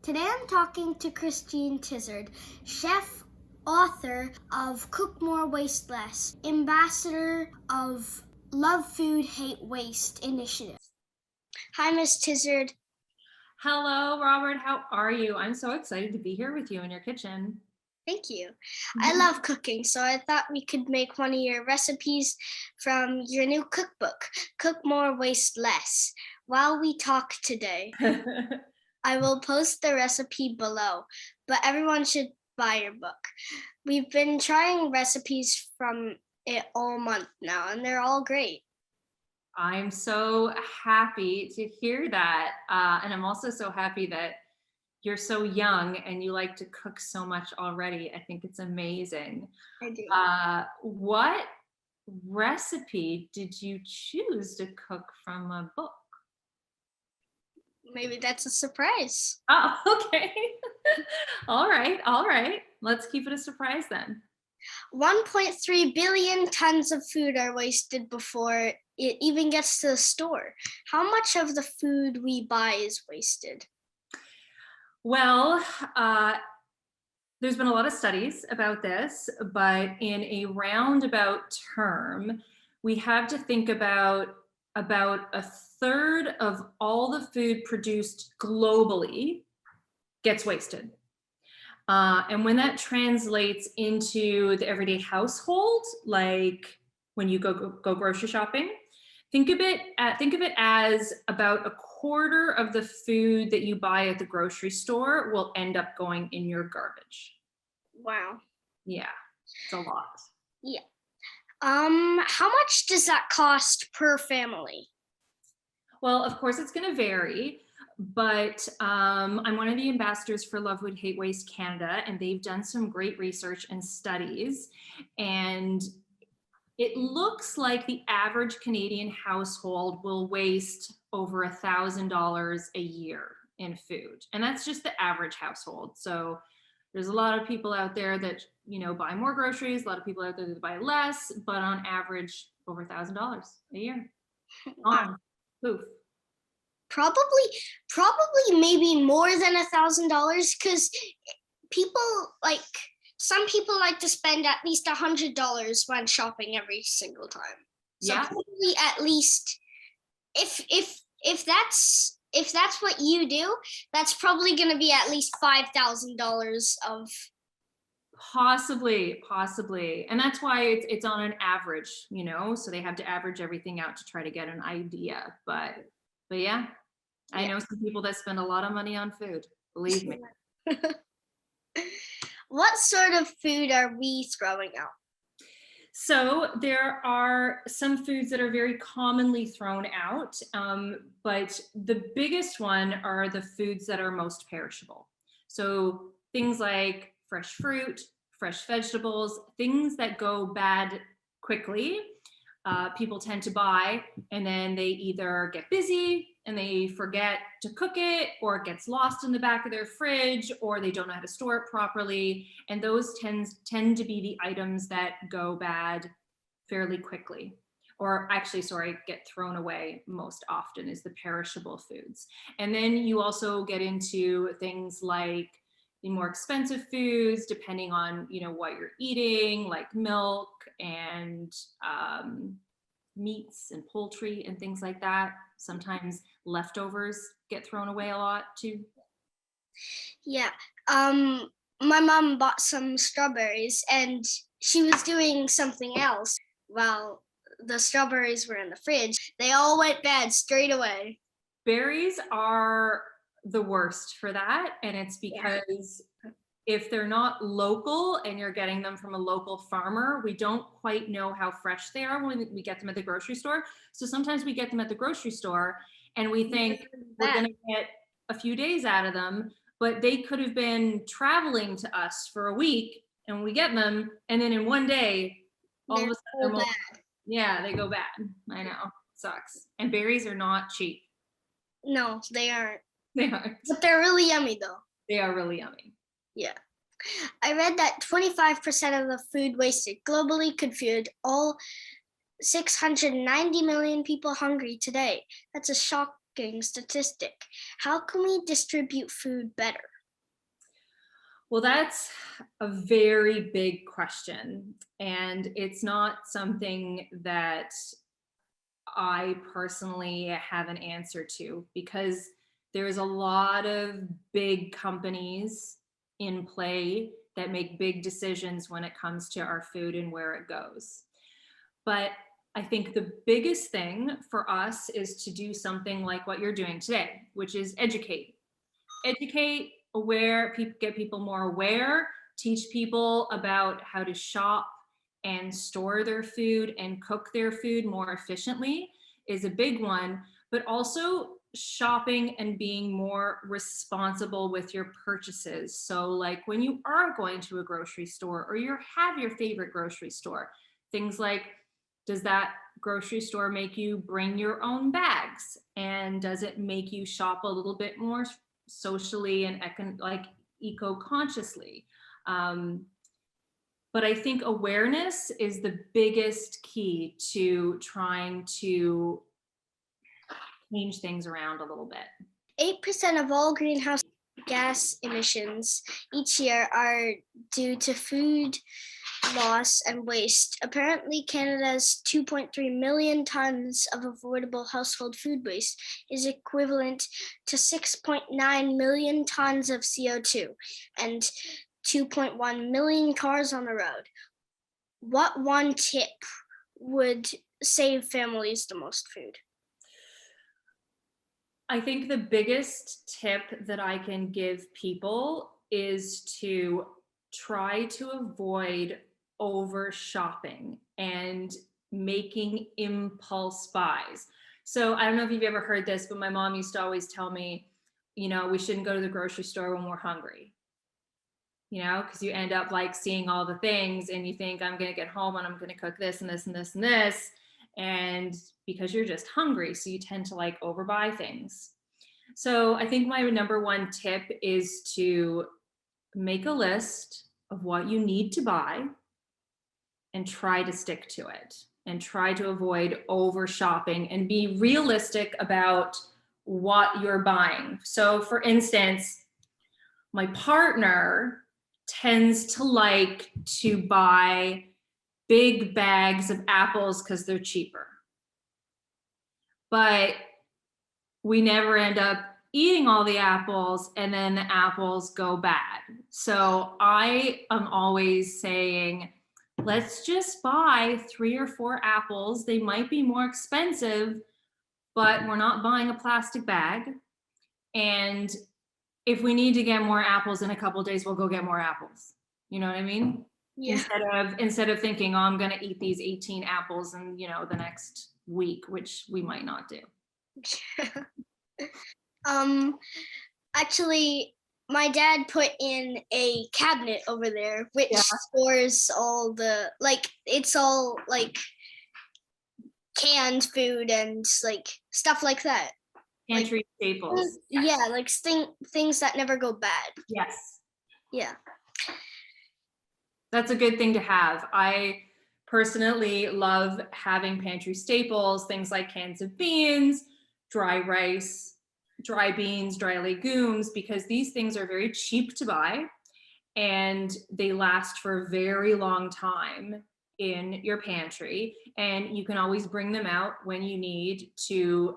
Today I'm talking to Christine Tizzard, chef, author of Cook More, Waste Less, ambassador of Love Food, Hate Waste initiative. Hi, Miss Tizzard. Hello, Robert. How are you? I'm so excited to be here with you in your kitchen. Thank you. I love cooking, so I thought we could make one of your recipes from your new cookbook, Cook More, Waste Less. While we talk today, I will post the recipe below, but everyone should buy your book. We've been trying recipes from it all month now, and they're all great. I'm so happy to hear that. And I'm also so happy that you're so young and you like to cook so much already. I think it's amazing. I do. What recipe did you choose to cook from a book? Maybe that's a surprise. Oh, okay. All right. Let's keep it a surprise then. 1.3 billion tons of food are wasted before it even gets to the store. How much of the food we buy is wasted? Well, there's been a lot of studies about this, but in a roundabout term, we have to think about a third of all the food produced globally gets wasted. And when that translates into the everyday household, like when you go grocery shopping, think of it as about a quarter of the food that you buy at the grocery store will end up going in your garbage. Wow. Yeah, it's a lot. Yeah. How much does that cost per family? Well, of course, it's going to vary, but I'm one of the ambassadors for Love Food, Hate Waste Canada, and they've done some great research and studies. And it looks like the average Canadian household will waste over $1,000 a year in food. And that's just the average household. So there's a lot of people out there that, buy more groceries, a lot of people out there that buy less, but on average, over $1,000 a year. Wow. Poof. Probably maybe more than $1,000 because some people like to spend at least $100 when shopping every single time. So Yeah. probably at least if that's what you do, that's probably going to be at least $5,000 of. Possibly. And that's why it's on an average, so they have to average everything out to try to get an idea. But yeah, I know some people that spend a lot of money on food, believe me. What sort of food are we throwing out? So there are some foods that are very commonly thrown out, but the biggest one are the foods that are most perishable. So things like fresh fruit, fresh vegetables, things that go bad quickly, people tend to buy, and then they either get busy and they forget to cook it, or it gets lost in the back of their fridge, or they don't know how to store it properly. And those tend to be the items that go bad fairly quickly. Or actually, get thrown away most often is the perishable foods. And then you also get into things like the more expensive foods, depending on what you're eating, like milk and meats and poultry and things like that. Sometimes leftovers get thrown away a lot too. Yeah. My mom bought some strawberries and she was doing something else while the strawberries were in the fridge. They all went bad straight away. Berries are the worst for that, and it's because if they're not local and you're getting them from a local farmer, we don't quite know how fresh they are when we get them at the grocery store. So sometimes we get them at the grocery store and we think we're going to get a few days out of them, but they could have been traveling to us for a week, and we get them, and then in one day, all of a sudden they're bad. Yeah, they go bad. I know. Sucks. And berries are not cheap. No, they aren't. They aren't. But they're really yummy though. They are really yummy. Yeah. I read that 25% of the food wasted globally could feed all 690 million people hungry today. That's a shocking statistic. How can we distribute food better? Well, that's a very big question. And it's not something that I personally have an answer to because there's a lot of big companies in play that make big decisions when it comes to our food and where it goes. But I think the biggest thing for us is to do something like what you're doing today, which is educate. Educate, aware, get people more aware, teach people about how to shop and store their food and cook their food more efficiently is a big one, but also shopping and being more responsible with your purchases. So like when you are going to a grocery store or you have your favorite grocery store, things like, does that grocery store make you bring your own bags? And does it make you shop a little bit more socially and like eco-consciously? But I think awareness is the biggest key to trying to change things around a little bit. 8% of all greenhouse gas emissions each year are due to food loss and waste. Apparently, Canada's 2.3 million tons of avoidable household food waste is equivalent to 6.9 million tons of CO2 and 2.1 million cars on the road. What one tip would save families the most food? I think the biggest tip that I can give people is to try to avoid over shopping and making impulse buys. So I don't know if you've ever heard this, but my mom used to always tell me, we shouldn't go to the grocery store when we're hungry. Because you end up like seeing all the things and you think, I'm going to get home and I'm going to cook this and this and this and this. And because you're just hungry, so you tend to like overbuy things. So I think my number one tip is to make a list of what you need to buy and try to stick to it and try to avoid over shopping and be realistic about what you're buying. So for instance, my partner tends to like to buy big bags of apples because they're cheaper. But we never end up eating all the apples and then the apples go bad. So I am always saying, let's just buy 3 or 4 apples. They might be more expensive, but we're not buying a plastic bag. And if we need to get more apples in a couple of days, we'll go get more apples. You know what I mean? Yeah. Instead of thinking, oh, I'm going to eat these 18 apples in, the next week, which we might not do. Actually, my dad put in a cabinet over there which stores all the it's all like canned food and like stuff like that. Pantry staples. Yeah, like things that never go bad. Yes. Yeah. That's a good thing to have. I personally love having pantry staples, things like cans of beans, dry rice, dry beans, dry legumes, because these things are very cheap to buy and they last for a very long time in your pantry, and you can always bring them out when you need to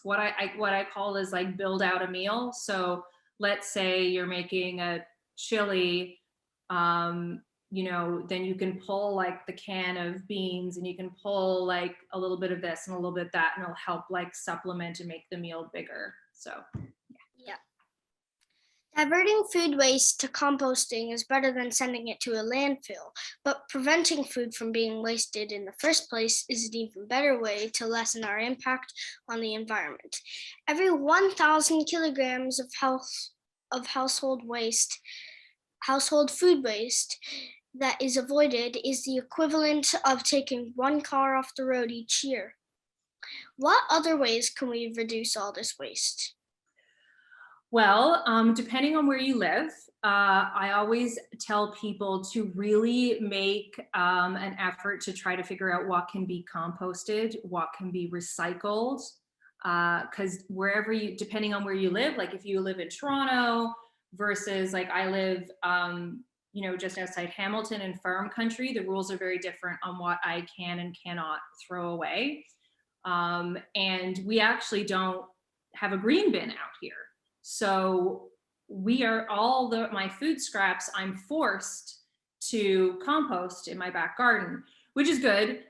what I call is like build out a meal. So let's say you're making a chili, then you can pull like the can of beans and you can pull like a little bit of this and a little bit of that, and it'll help like supplement and make the meal bigger. So yeah. Diverting food waste to composting is better than sending it to a landfill, but preventing food from being wasted in the first place is an even better way to lessen our impact on the environment. Every 1,000 kilograms of household food waste that is avoided is the equivalent of taking 1 car off the road each year. What other ways can we reduce all this waste? Well, depending on where you live, I always tell people to really make an effort to try to figure out what can be composted, what can be recycled, because depending on where you live, like if you live in Toronto versus like I live, just outside Hamilton in farm country. The rules are very different on what I can and cannot throw away. And we actually don't have a green bin out here. So we are my food scraps, I'm forced to compost in my back garden, which is good.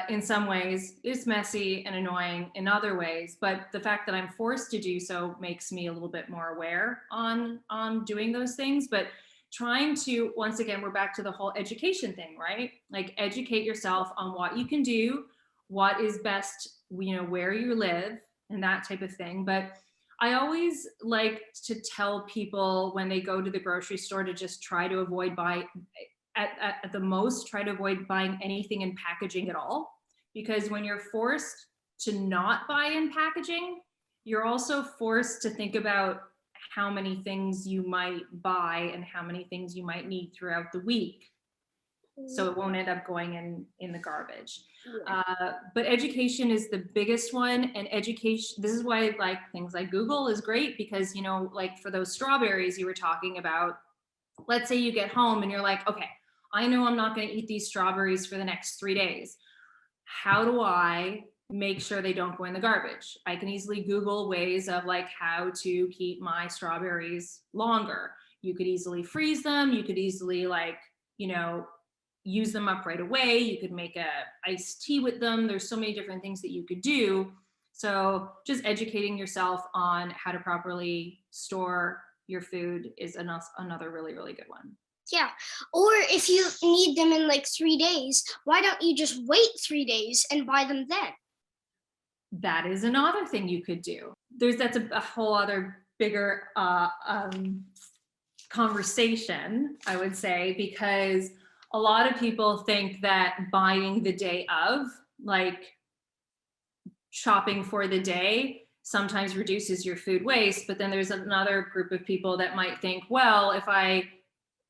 In some ways, it's messy and annoying in other ways, but the fact that I'm forced to do so makes me a little bit more aware on doing those things. But trying to, once again, we're back to the whole education thing, right? Like educate yourself on what you can do, what is best, where you live and that type of thing. But I always like to tell people when they go to the grocery store to just try to avoid buying, at the most, try to avoid buying anything in packaging at all. Because when you're forced to not buy in packaging, you're also forced to think about how many things you might buy and how many things you might need throughout the week. So it won't end up going in the garbage. Yeah. But education is the biggest one. And education, this is why like things like Google is great, because, like for those strawberries you were talking about, let's say you get home and you're like, okay, I know I'm not going to eat these strawberries for the next 3 days. How do I make sure they don't go in the garbage? I can easily Google ways of like how to keep my strawberries longer. You could easily freeze them. You could easily use them up right away. You could make a iced tea with them. There's so many different things that you could do. So just educating yourself on how to properly store your food is another really, really good one. Yeah. Or if you need them in like 3 days, why don't you just wait 3 days and buy them then? That is another thing you could do. That's a whole other bigger conversation, I would say, because a lot of people think that buying the day of, like shopping for the day, sometimes reduces your food waste. But then there's another group of people that might think, well, if I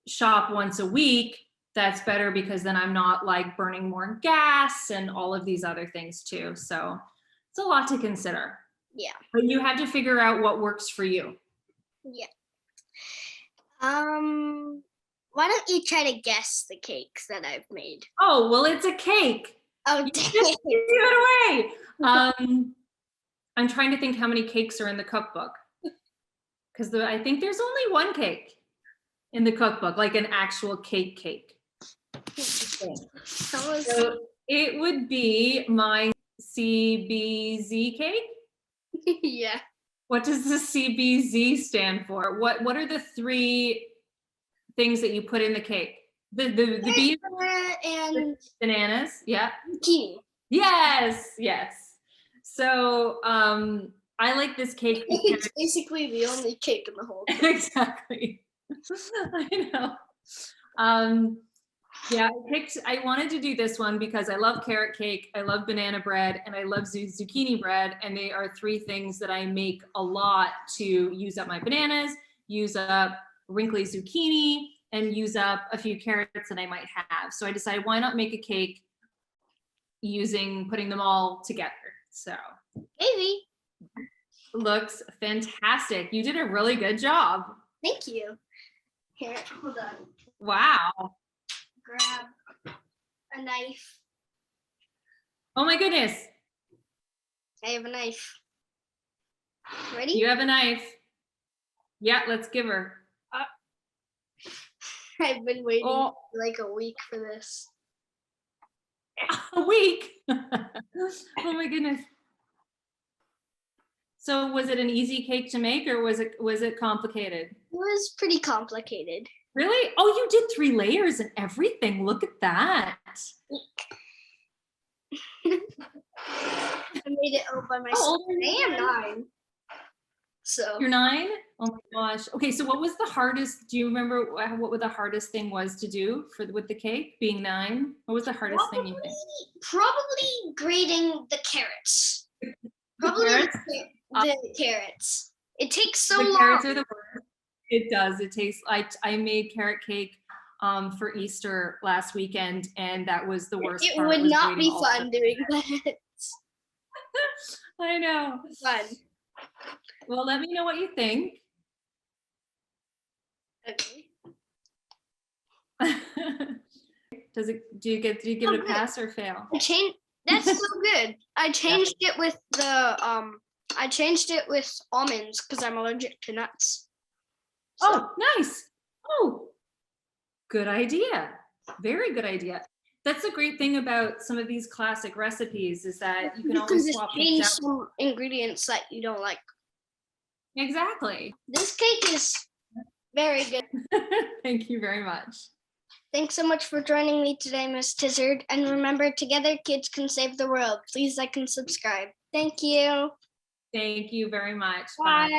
shop once a week, that's better because then I'm not like burning more gas and all of these other things too. So it's a lot to consider. Yeah. But you have to figure out what works for you. Yeah. Why don't you try to guess the cakes that I've made? Oh, well, it's a cake. Oh, dang it. Give it away. I'm trying to think how many cakes are in the cookbook. Because I think there's only one cake in the cookbook, like an actual cake. So it would be my CBZ cake. Yeah. What does the CBZ stand for? What are the 3 things that you put in the cake? The beans and bananas. Yeah. Zucchini. Yes. So I like this cake because it's basically the only cake in the whole thing. Exactly. I know. Yeah, I wanted to do this one because I love carrot cake, I love banana bread, and I love zucchini bread. And they are 3 things that I make a lot to use up my bananas, use up wrinkly zucchini, and use up a few carrots that I might have. So I decided, why not make a cake putting them all together? So maybe. Looks fantastic. You did a really good job. Thank you. Here, hold on. Wow. Grab a knife. Oh my goodness. I have a knife. Ready? You have a knife. Yeah, let's give her. I've been waiting for like a week for this. A week? Oh my goodness. So was it an easy cake to make, or was it complicated? It was pretty complicated. Really? Oh, you did 3 layers and everything. Look at that. I made it all by myself. I am 9. So you're 9? Oh my gosh. Okay, so what was the hardest? Do you remember what the hardest thing was to do with the cake? Being 9, what was the hardest thing you think? Probably grating the carrots. Probably the carrots. It takes so long. The carrots are the worst. It does. It tastes like I made carrot cake for Easter last weekend, and that was the worst part. It would not be fun doing that. I know. Fun. Well, let me know what you think. Do you give it a good. pass or fail? That's so good. I changed it with almonds because I'm allergic to nuts. So. Oh, nice. Oh, good idea. Very good idea. That's the great thing about some of these classic recipes is that you can always just swap change things out. some ingredients that you don't like. Exactly. This cake is very good. Thank you very much. Thanks so much for joining me today, Miss Tizzard. And remember, together kids can save the world. Please like and subscribe. Thank you. Thank you very much. Bye.